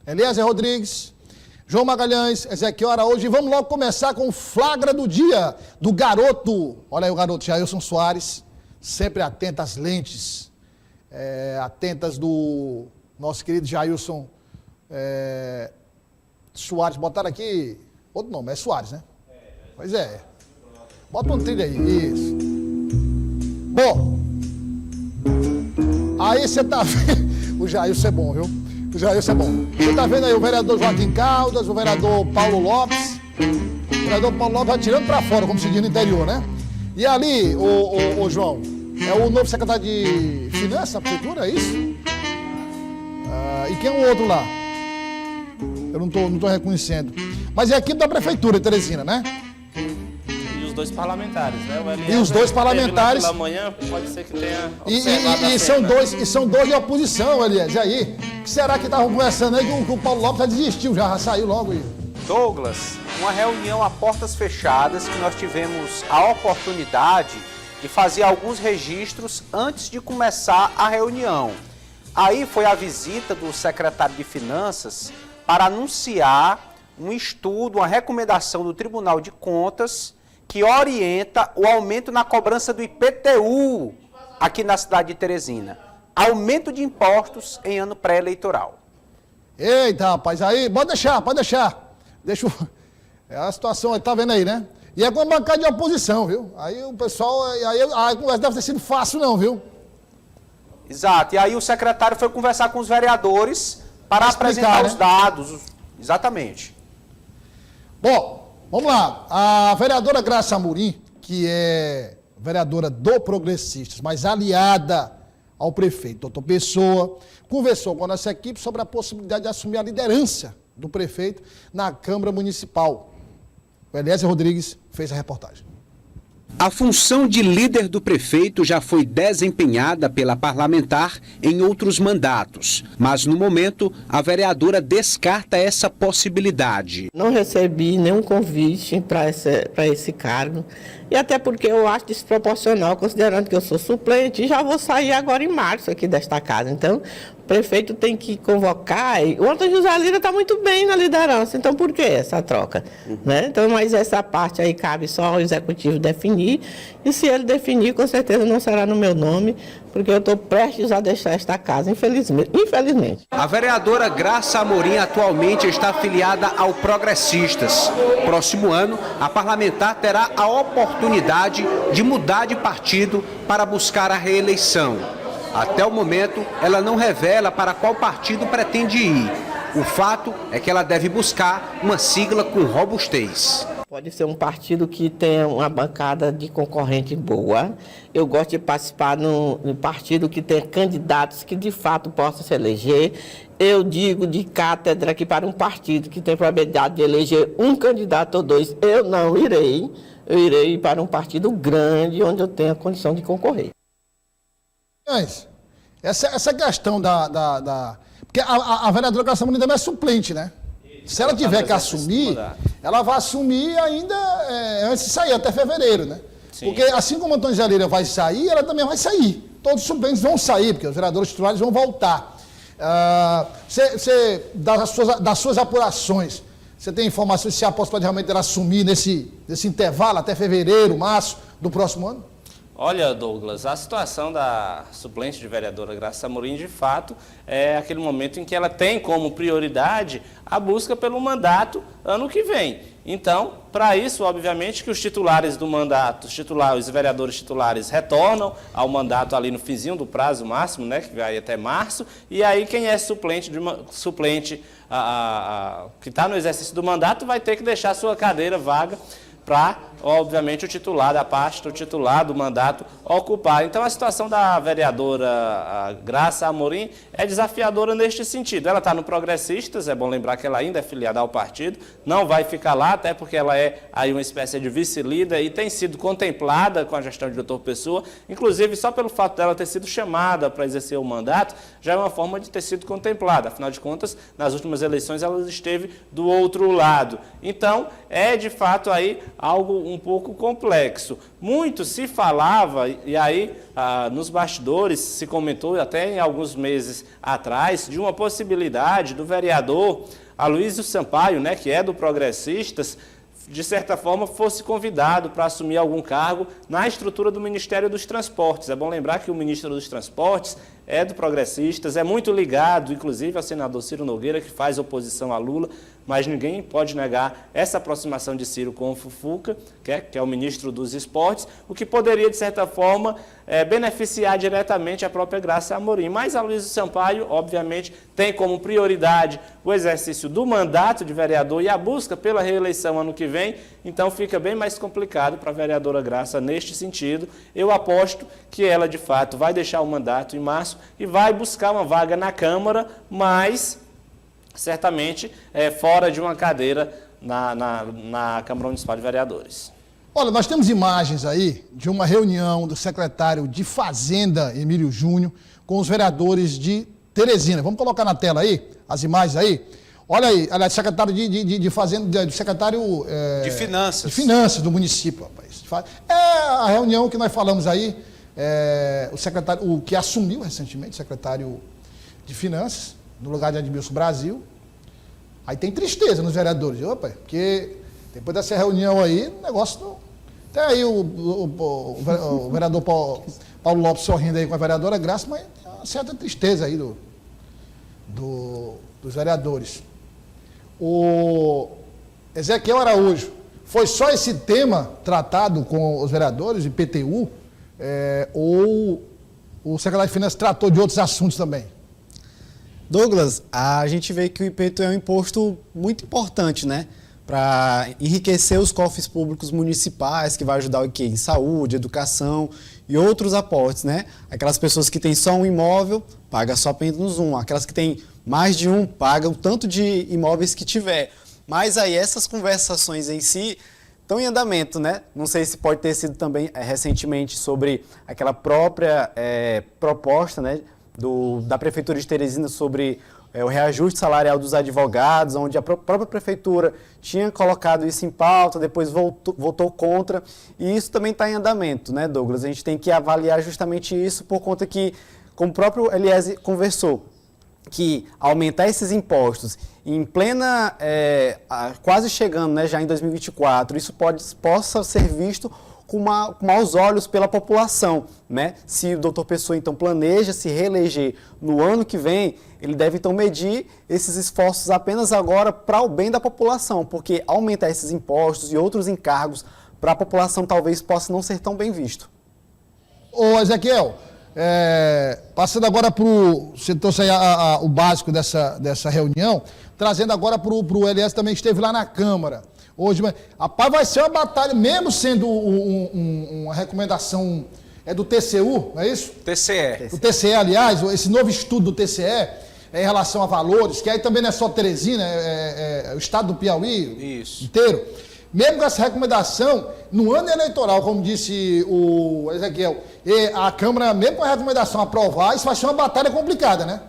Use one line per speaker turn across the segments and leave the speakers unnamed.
Eliezer Rodrigues, João Magalhães, Ezequiel Araújo. E vamos logo começar com o flagra do dia do garoto. Olha aí o garoto, Jailson Soares, sempre atento às lentes, atentas do nosso querido Jailson Soares. Botaram aqui outro nome, é Soares, né? Pois é. Bota um trilho aí, isso. Bom, aí você tá vendo, o Jailson é bom, viu? O Jailson é bom. Você tá vendo aí o vereador Joaquim Caldas, o vereador Paulo Lopes. O vereador Paulo Lopes atirando pra fora, como se diz no interior, né? E ali, o João, é o novo secretário de Finanças da Prefeitura, é isso? E quem é o outro lá? Eu não tô reconhecendo. Mas é a equipe da Prefeitura, Teresina, né?
E os dois parlamentares, né?
E os dois parlamentares.
Pela manhã, pode ser que tenha.
E são dois de oposição, Elias. E aí? O que será que estavam conversando aí que o Paulo Lopes já desistiu, já saiu logo aí?
Douglas, uma reunião a portas fechadas que nós tivemos a oportunidade de fazer alguns registros antes de começar a reunião. Aí foi a visita do secretário de Finanças para anunciar um estudo, uma recomendação do Tribunal de Contas que orienta o aumento na cobrança do IPTU aqui na cidade de Teresina. Aumento de impostos em ano pré-eleitoral.
Eita, rapaz, aí, pode deixar. Deixa a situação, tá vendo aí, né? E é com a bancada de oposição, viu? Aí o pessoal, a conversa deve ter sido fácil não, viu?
Exato, e aí o secretário foi conversar com os vereadores para apresentar, né, os dados. Exatamente.
Bom, vamos lá. A vereadora Graça Amorim, que é vereadora do Progressistas, mas aliada ao prefeito Doutor Pessoa, conversou com a nossa equipe sobre a possibilidade de assumir a liderança do prefeito na Câmara Municipal. O Eliezer Rodrigues fez a reportagem.
A função de líder do prefeito já foi desempenhada pela parlamentar em outros mandatos, mas no momento a vereadora descarta essa possibilidade.
Não recebi nenhum convite para esse cargo, e até porque eu acho desproporcional, considerando que eu sou suplente e já vou sair agora em março aqui desta casa. Então, o prefeito tem que convocar, e o Antônio José Lira está muito bem na liderança, então por que essa troca? Né? Então, mas essa parte aí cabe só ao executivo definir, e se ele definir, com certeza não será no meu nome, porque eu estou prestes a deixar esta casa, infelizmente.
A vereadora Graça Amorim atualmente está afiliada ao Progressistas. Próximo ano, a parlamentar terá a oportunidade de mudar de partido para buscar a reeleição. Até o momento, ela não revela para qual partido pretende ir. O fato é que ela deve buscar uma sigla com robustez.
Pode ser um partido que tenha uma bancada de concorrente boa. Eu gosto de participar num partido que tenha candidatos que de fato possam se eleger. Eu digo de cátedra que para um partido que tem probabilidade de eleger um candidato ou dois, eu não irei. Eu irei para um partido grande onde eu tenha condição de concorrer.
Mas essa questão porque a vereadora Graça Amorim também é suplente, né? Se ela tiver que assumir, ela vai assumir ainda antes de sair, até fevereiro, né? Sim. Porque assim como o Antônio José Lira vai sair, ela também vai sair. Todos os suplentes vão sair, porque os vereadores titulares vão voltar. Das suas apurações, você tem informações se a possibilidade realmente dela assumir nesse intervalo até fevereiro, março do próximo ano?
Olha, Douglas, a situação da suplente de vereadora Graça Amorim, de fato, é aquele momento em que ela tem como prioridade a busca pelo mandato ano que vem. Então, para isso, obviamente, que os titulares do mandato, os vereadores titulares retornam ao mandato ali no finzinho do prazo máximo, né, que vai até março, e aí quem é suplente que está no exercício do mandato vai ter que deixar sua cadeira vaga para, obviamente, o titular da pasta, o titular do mandato ocupar. Então, a situação da vereadora Graça Amorim é desafiadora neste sentido. Ela está no Progressistas, é bom lembrar que ela ainda é filiada ao partido, não vai ficar lá, até porque ela é aí uma espécie de vice-líder e tem sido contemplada com a gestão de Doutor Pessoa. Inclusive, só pelo fato dela ter sido chamada para exercer o mandato, já é uma forma de ter sido contemplada. Afinal de contas, nas últimas eleições, ela esteve do outro lado. Então, é de fato aí algo um pouco complexo. Muito se falava, e aí nos bastidores se comentou até em alguns meses atrás, de uma possibilidade do vereador Aloysio Sampaio, né, que é do Progressistas, de certa forma, fosse convidado para assumir algum cargo na estrutura do Ministério dos Transportes. É bom lembrar que o ministro dos Transportes é do Progressistas, é muito ligado, inclusive, ao senador Ciro Nogueira, que faz oposição a Lula, mas ninguém pode negar essa aproximação de Ciro com o Fufuca, que é o ministro dos Esportes, o que poderia, de certa forma, beneficiar diretamente a própria Graça Amorim. Mas Aloysio Sampaio, obviamente, tem como prioridade o exercício do mandato de vereador e a busca pela reeleição ano que vem, então fica bem mais complicado para a vereadora Graça neste sentido. Eu aposto que ela, de fato, vai deixar o mandato em março e vai buscar uma vaga na Câmara, mas certamente fora de uma cadeira na Câmara Municipal de Vereadores.
Olha, nós temos imagens aí de uma reunião do secretário de Fazenda, Emílio Júnior, com os vereadores de Teresina. Vamos colocar na tela aí, as imagens aí. Olha aí, aliás, secretário de Fazenda, secretário
de Finanças.
De Finanças do município, rapaz. É a reunião que nós falamos aí, o secretário, o que assumiu recentemente, o secretário de Finanças, no lugar de Admilson Brasil. Aí tem tristeza nos vereadores, opa, porque depois dessa reunião aí, o negócio não... Tem aí o vereador Paulo Lopes sorrindo aí com a vereadora Graça, mas tem uma certa tristeza aí dos vereadores. O Ezequiel Araújo, foi só esse tema tratado com os vereadores, IPTU, ou o secretário de Finanças tratou de outros assuntos também?
Douglas, a gente vê que o IPTU é um imposto muito importante, né? Para enriquecer os cofres públicos municipais, que vai ajudar o quê? Em saúde, educação e outros aportes, né? Aquelas pessoas que têm só um imóvel, pagam só apenas um. Aquelas que têm mais de um, pagam o tanto de imóveis que tiver. Mas aí essas conversações em si estão em andamento, né? Não sei se pode ter sido também recentemente sobre aquela própria proposta, né? Da Prefeitura de Teresina sobre o reajuste salarial dos advogados, onde a própria Prefeitura tinha colocado isso em pauta, depois votou contra, e isso também está em andamento, né, Douglas? A gente tem que avaliar justamente isso por conta que, como o próprio Eliezer conversou, que aumentar esses impostos em plena, quase chegando, né, já em 2024, isso possa ser visto com maus olhos pela população, né? Se o doutor Pessoa, então, planeja se reeleger no ano que vem, ele deve, então, medir esses esforços apenas agora para o bem da população, porque aumentar esses impostos e outros encargos para a população talvez possa não ser tão bem visto.
Ô, Ezequiel, passando agora para o... Você trouxe aí o básico dessa reunião, trazendo agora para o Elias também, que esteve lá na Câmara. Hoje, rapaz, vai ser uma batalha, mesmo sendo uma recomendação do TCU, não é isso?
TCE.
O TCE, aliás, esse novo estudo do TCE em relação a valores, que aí também não é só Teresina, é o estado do Piauí inteiro. Mesmo com essa recomendação, no ano eleitoral, como disse o Ezequiel, a Câmara, mesmo com a recomendação aprovar, isso vai ser uma batalha complicada, né?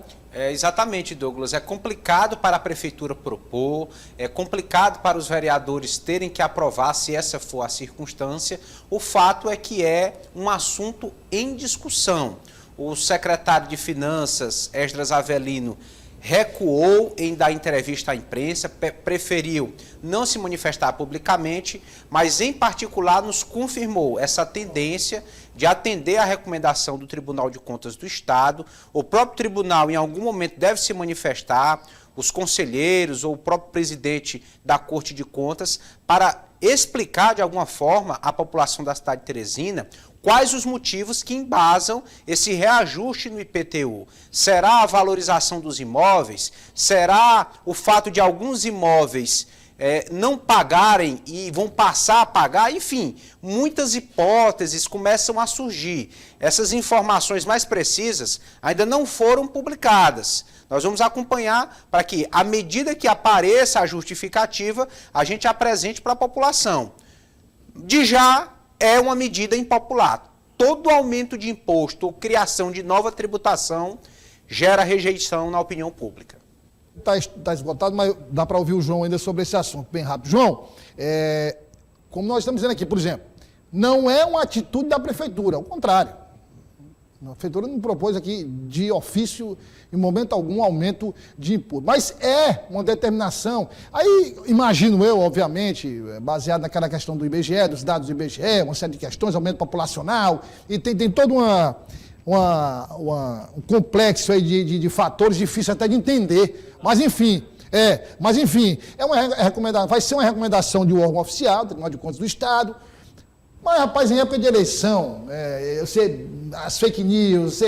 Exatamente, Douglas. É complicado para a Prefeitura propor, é complicado para os vereadores terem que aprovar, se essa for a circunstância. O fato é que é um assunto em discussão. O secretário de Finanças, Esdras Avelino, recuou em dar entrevista à imprensa, preferiu não se manifestar publicamente, mas em particular nos confirmou essa tendência de atender à recomendação do Tribunal de Contas do Estado. O próprio tribunal em algum momento deve se manifestar, os conselheiros ou o próprio presidente da Corte de Contas, para explicar de alguma forma à população da cidade de Teresina quais os motivos que embasam esse reajuste no IPTU. Será a valorização dos imóveis? Será o fato de alguns imóveis não pagarem e vão passar a pagar? Enfim, muitas hipóteses começam a surgir. Essas informações mais precisas ainda não foram publicadas. Nós vamos acompanhar para que, à medida que apareça a justificativa, a gente apresente para a população. De já, é uma medida impopular. Todo aumento de imposto ou criação de nova tributação gera rejeição na opinião pública. Está
esgotado, mas dá para ouvir o João ainda sobre esse assunto, bem rápido. João, como nós estamos dizendo aqui, por exemplo, não é uma atitude da prefeitura, ao contrário. A prefeitura não propôs aqui de ofício, em momento algum, aumento de imposto. Mas é uma determinação. Aí, imagino eu, obviamente, baseado naquela questão do IBGE, dos dados do IBGE, uma série de questões, aumento populacional, e tem todo um complexo aí de fatores difíceis até de entender. Mas, enfim, vai ser uma recomendação de um órgão oficial, Tribunal de Contas do Estado. Mas, rapaz, em época de eleição, as fake news,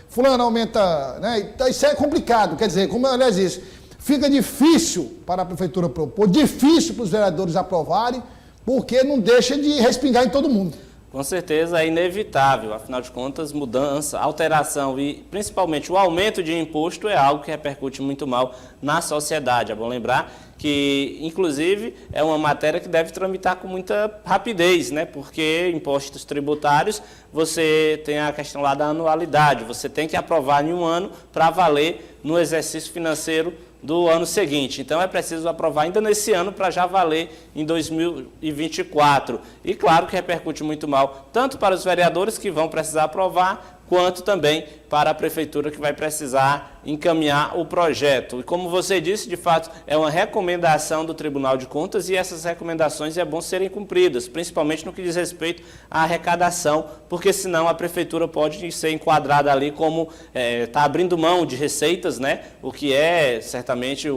fulano aumenta, né? Então, isso é complicado, quer dizer, como aliás diz, fica difícil para a prefeitura propor, difícil para os vereadores aprovarem, porque não deixa de respingar em todo mundo.
Com certeza é inevitável, afinal de contas, mudança, alteração e principalmente o aumento de imposto é algo que repercute muito mal na sociedade. É bom lembrar que, inclusive, é uma matéria que deve tramitar com muita rapidez, né? Porque impostos tributários, você tem a questão lá da anualidade, você tem que aprovar em um ano para valer no exercício financeiro do ano seguinte. Então, é preciso aprovar ainda nesse ano para já valer em 2024. E, claro, que repercute muito mal, tanto para os vereadores que vão precisar aprovar, quanto também para a prefeitura que vai precisar encaminhar o projeto. E como você disse, de fato, é uma recomendação do Tribunal de Contas e essas recomendações é bom serem cumpridas, principalmente no que diz respeito à arrecadação, porque senão a prefeitura pode ser enquadrada ali como está abrindo mão de receitas, né? O que é certamente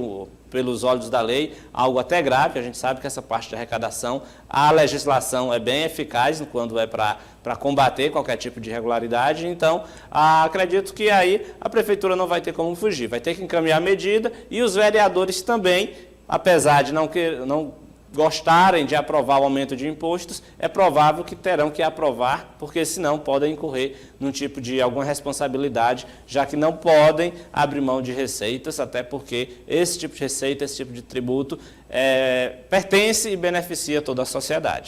pelos olhos da lei, algo até grave. A gente sabe que essa parte de arrecadação, a legislação é bem eficaz quando é para combater qualquer tipo de irregularidade. Então, acredito que aí a prefeitura não vai ter como fugir, vai ter que encaminhar a medida e os vereadores também, apesar de não gostarem de aprovar o aumento de impostos, é provável que terão que aprovar, porque senão podem incorrer num tipo de alguma responsabilidade, já que não podem abrir mão de receitas, até porque esse tipo de receita, esse tipo de tributo pertence e beneficia toda a sociedade.